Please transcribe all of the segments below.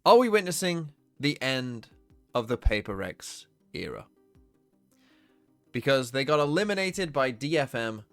Are we witnessing the end of the Paper Rex era? Because they got eliminated by DFM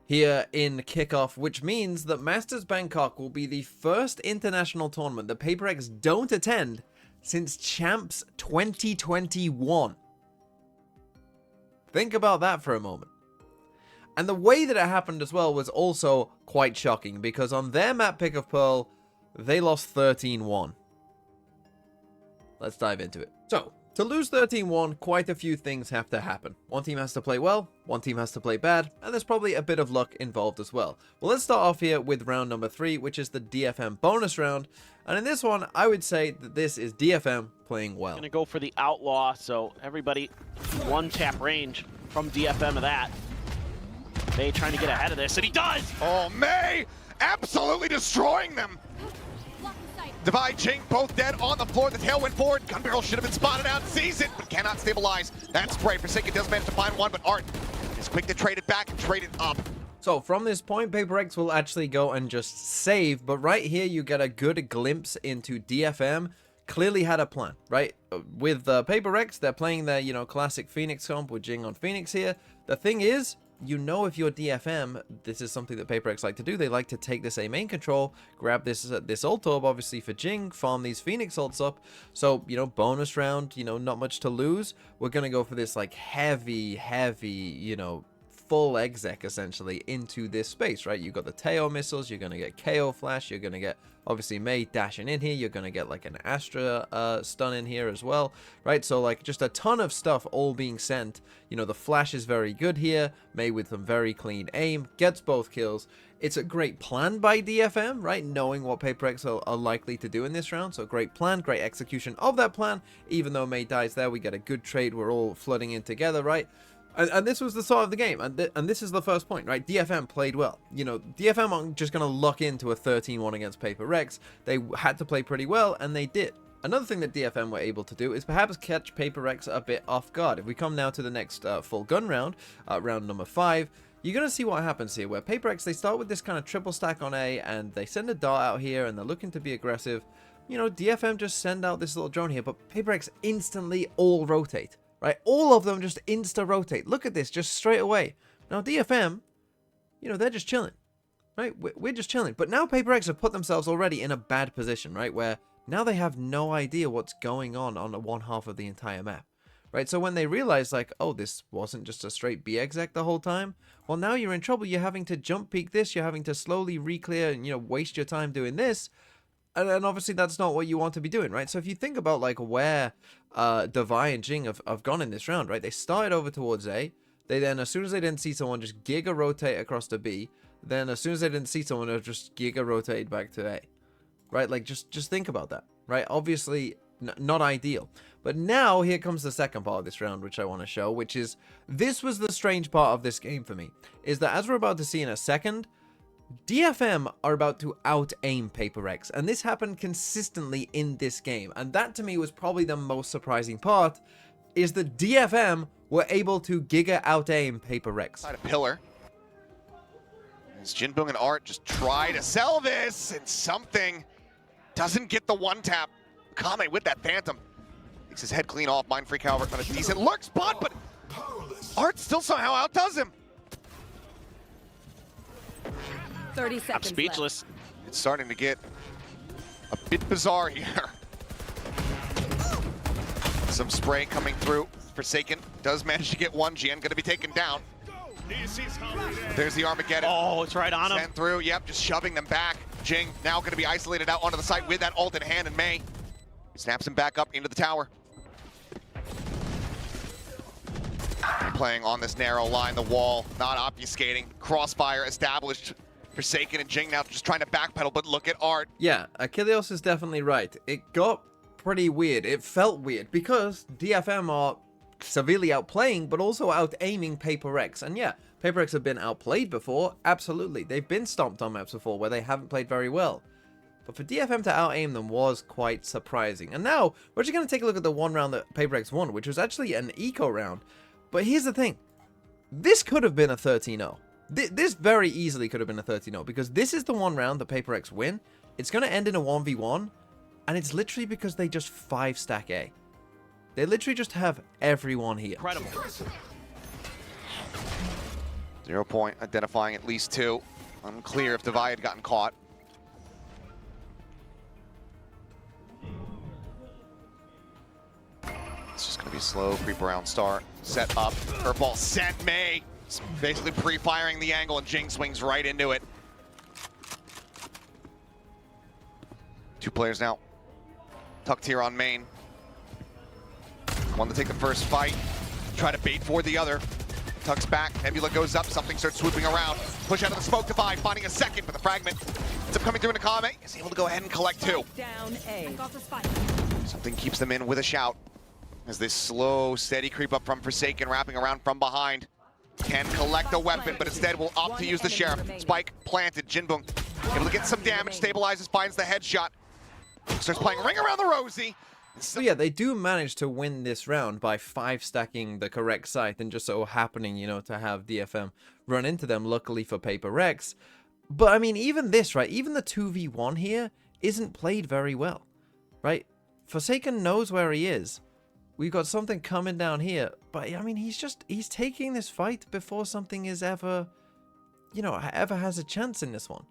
here in kickoff, which means that Masters Bangkok will be the first international tournament that Paper Rex don't attend since Champs 2021. Think about that for a moment. And the way that it happened as well was also quite shocking, because on their map pick of Pearl, they lost 13-1. Let's dive into it. So, to lose 13-1, quite a few things have to happen. One team has to play well, one team has to play bad, and there's probably a bit of luck involved as well. Well, let's start off here with round number 3, which is the DFM bonus round. And in this one, I would say that this is DFM playing well. Gonna go for the Outlaw, so everybody one tap range from DFM of that. May trying to get ahead of this, and he does! Oh, May absolutely destroying them. Divide, Jing, both dead on the floor. The tail went forward. Gun barrel should have been spotted out, sees it, but cannot stabilize that spray. Forsaken does manage to find one, but Art is quick to trade it back and trade it up. So from this point, Paper Rex will actually go and just save, but right here you get a good glimpse into DFM clearly had a plan, right? With Paper Rex, they're playing their, classic Phoenix comp with Jing on Phoenix here. The thing is, if you're DFM, this is something that Paper Rex like to do. They like to take this A main control, grab this ult orb, obviously for Jing, farm these Phoenix ults up. So, bonus round, not much to lose. We're going to go for this, like, heavy, full exec, essentially, into this space, right? You've got the Teo missiles, you're going to get KO flash, you're going to get, obviously, Mei dashing in here, you're going to get, like, an Astra stun in here as well, right? So, like, just a ton of stuff all being sent. The flash is very good here. Mei with some very clean aim, gets both kills. It's a great plan by DFM, right? Knowing what Paper Rex are likely to do in this round. So, great plan, great execution of that plan. Even though Mei dies there, we get a good trade. We're all flooding in together, right? And this was the start of the game, and this is the first point, right? DFM played well. DFM aren't just going to luck into a 13-1 against Paper Rex. They had to play pretty well, and they did. Another thing that DFM were able to do is perhaps catch Paper Rex a bit off guard. If we come now to the next full gun round, round number 5, you're going to see what happens here, where Paper Rex, they start with this kind of triple stack on A, and they send a dart out here, and they're looking to be aggressive. DFM just send out this little drone here, but Paper Rex instantly all rotate. Right, all of them just insta-rotate. Look at this, just straight away. Now, DFM, they're just chilling. Right, we're just chilling. But now Paper Rex have put themselves already in a bad position, right? Where now they have no idea what's going on one half of the entire map. Right, so when they realize, like, oh, this wasn't just a straight B exec the whole time, well, now you're in trouble. You're having to jump peek this. You're having to slowly re-clear and, waste your time doing this. And obviously that's not what you want to be doing, right? So if you think about, like, where Devi and Jing have gone in this round, right? They started over towards A. They then, as soon as they didn't see someone, just giga rotate across to B. Then as soon as they didn't see someone, they just giga rotate back to A. Right? Like, just think about that, right? Obviously not ideal. But now here comes the second part of this round, which I want to show, which is, this was the strange part of this game for me, is that as we're about to see in a second, DFM are about to out-aim Paper Rex, and this happened consistently in this game, and that to me was probably the most surprising part, is that DFM were able to giga out-aim Paper Rex. Side a pillar. As Jinbong and Art just try to sell this, and something doesn't get the one-tap. Kame with that Phantom. Takes his head clean off. Mind Freak, however, on a decent lurk spot, but Art still somehow outdoes him. 30 seconds I'm speechless. left. It's starting to get a bit bizarre here. Some spray coming through. Forsaken does manage to get one. Jian gonna be taken down. There's the Armageddon. Oh, it's right on him. Sent through, yep, just shoving them back. Jing now gonna be isolated out onto the side with that ult in hand, and Mei snaps him back up into the tower. Playing on this narrow line, the wall, not obfuscating. Crossfire established. Forsaken and Jing now just trying to backpedal, but look at Art. Yeah, Achilleos is definitely right. It got pretty weird. It felt weird because DFM are severely outplaying, but also out-aiming Paper Rex. And yeah, Paper Rex have been outplayed before. Absolutely. They've been stomped on maps before where they haven't played very well. But for DFM to out-aim them was quite surprising. And now, we're just going to take a look at the one round that Paper Rex won, which was actually an eco round. But here's the thing. This could have been a 13-0. This very easily could have been a 13-0 because this is the one round that Paper Rex win. It's going to end in a 1v1. And it's literally because they just 5-stack A. They literally just have everyone here. Incredible. 0 point, identifying at least 2. Unclear if Devi had gotten caught. It's just gonna be slow, creep around start, set up, curveball sent, May. It's basically pre-firing the angle and Jing swings right into it. 2 players now, tucked here on main. One to take the first fight, try to bait for the other. Tucks back, Nebula goes up, something starts swooping around. Push out of the smoke, Devi finding a second, but the fragment ends up coming through into Kame. Is able to go ahead and collect 2. Down A. Something keeps them in with a shout. As this slow, steady creep up from Forsaken, wrapping around from behind. Can collect a weapon, but instead will opt to use the Sheriff. Spike planted, Jinbung able to get some damage, stabilizes, finds the headshot. Starts playing Ring Around the Rosie. So yeah, they do manage to win this round by 5-stacking the correct site and just so happening, you know, to have DFM run into them, luckily for Paper Rex. But I mean, even this, right, even the 2v1 here isn't played very well, right? Forsaken knows where he is. We've got something coming down here, but I mean, he's taking this fight before something is ever, you know, ever has a chance in this one.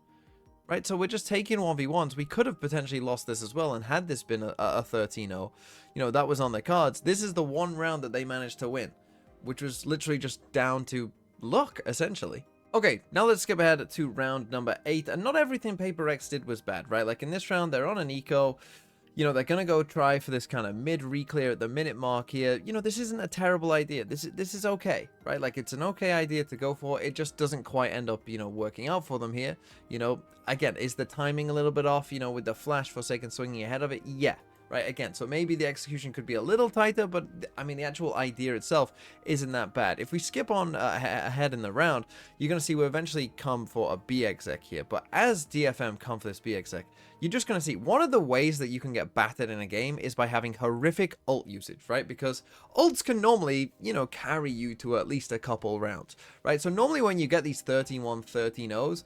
Right, so we're just taking 1v1s. We could have potentially lost this as well, and had this been a 13-0, you know, that was on the cards. This is the one round that they managed to win, which was literally just down to luck, essentially. Okay, now let's skip ahead to round number 8, and not everything Paper Rex did was bad, right? Like in this round, they're on an eco. You know, they're going to go try for this kind of mid-reclear at the minute mark here. You know, this isn't a terrible idea. This is okay, right? Like, it's an okay idea to go for. It just doesn't quite end up, you know, working out for them here. You know, again, is the timing a little bit off, you know, with the flash Forsaken swinging ahead of it? Yeah. Right, again, so maybe the execution could be a little tighter, but I mean, the actual idea itself isn't that bad. If we skip on ahead in the round, you're going to see we eventually come for a B exec here. But as DFM come for this B exec, you're just going to see one of the ways that you can get battered in a game is by having horrific ult usage, right? Because ults can normally, you know, carry you to at least a couple rounds, right? So normally when you get these 13-1, 13-0s,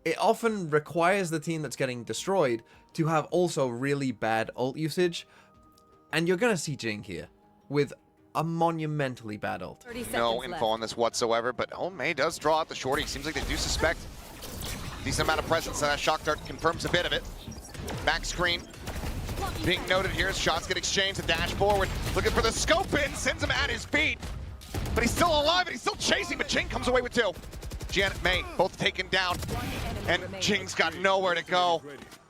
it often requires the team that's getting destroyed to have also really bad ult usage. And you're going to see Jing here with a monumentally bad ult. No info on this whatsoever, but May does draw out the shorty. Seems like they do suspect decent amount of presence, and that shock dart confirms a bit of it. Back screen being noted here as shots get exchanged, a dash forward, looking for the scope in, sends him at his feet. But he's still alive and he's still chasing, but Jing comes away with 2. Janet, May, both taken down, and Jing's got nowhere to go.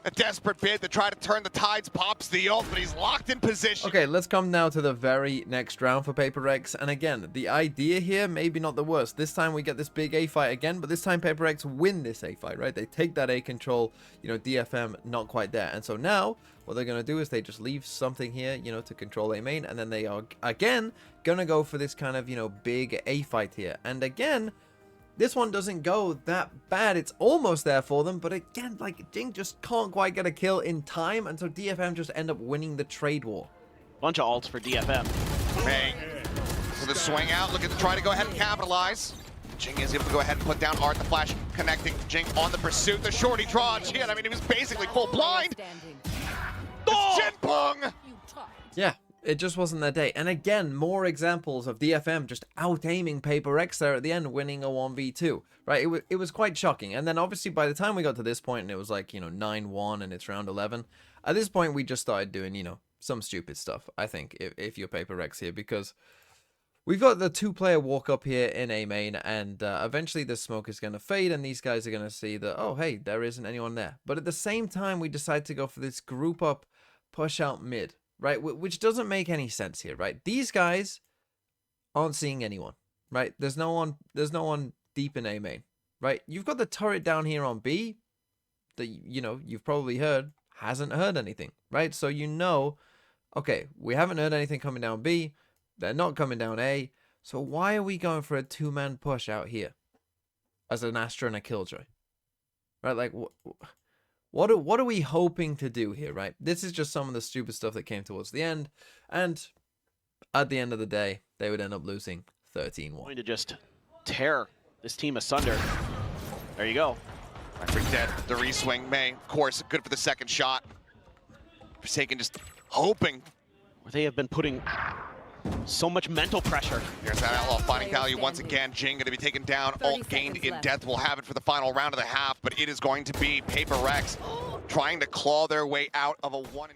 A desperate bid to try to turn the tides, pops the ult, but he's locked in position. Okay, let's come now to the very next round for Paper Rex. And again, the idea here, maybe not the worst. This time we get this big A fight again, but this time Paper Rex win this A fight, right? They take that A control, you know, DFM not quite there. And so now what they're going to do is they just leave something here, you know, to control A main. And then they are, again, going to go for this kind of, you know, big A fight here. And again, this one doesn't go that bad. It's almost there for them, but again, like, Jing just can't quite get a kill in time, and so DFM just end up winning the trade war. Bunch of ults for DFM. May with a swing out, looking to try to go ahead and capitalize. Jing is able to go ahead and put down Art, the flash connecting. Jing on the pursuit, the shorty draw. Gee, I mean, he was basically full blind. It's Jinpung! Yeah. It just wasn't their day. And again, more examples of DFM just out-aiming Paper Rex there at the end, winning a 1v2. Right? It was quite shocking. And then obviously by the time we got to this point, and it was like, you know, 9-1 and it's round 11, at this point we just started doing, you know, some stupid stuff, I think, if you're Paper Rex here. Because we've got the 2-player walk up here in A main, and eventually the smoke is going to fade, and these guys are going to see that, oh, hey, there isn't anyone there. But at the same time, we decide to go for this group up, push out mid. Right, which doesn't make any sense here, right? These guys aren't seeing anyone, right? There's no one deep in A main, right? You've got the turret down here on B that, you know, you've probably heard, hasn't heard anything, right? So you know, okay, we haven't heard anything coming down B, they're not coming down A, so why are we going for a 2-man push out here as an Astra and a Killjoy? Right, like, what are we hoping to do here, right? This is just some of the stupid stuff that came towards the end. And at the end of the day, they would end up losing 13-1. Going to just tear this team asunder. There you go. I freak dead. The re-swing, May, of course, good for the second shot. Forsaken just hoping. They have been putting so much mental pressure. There's that Outlaw finding value once again. Jing going to be taken down. 30 Ult gained seconds in left. death. We'll have it for the final round of the half, but it is going to be Paper Rex trying to claw their way out of a 1-2.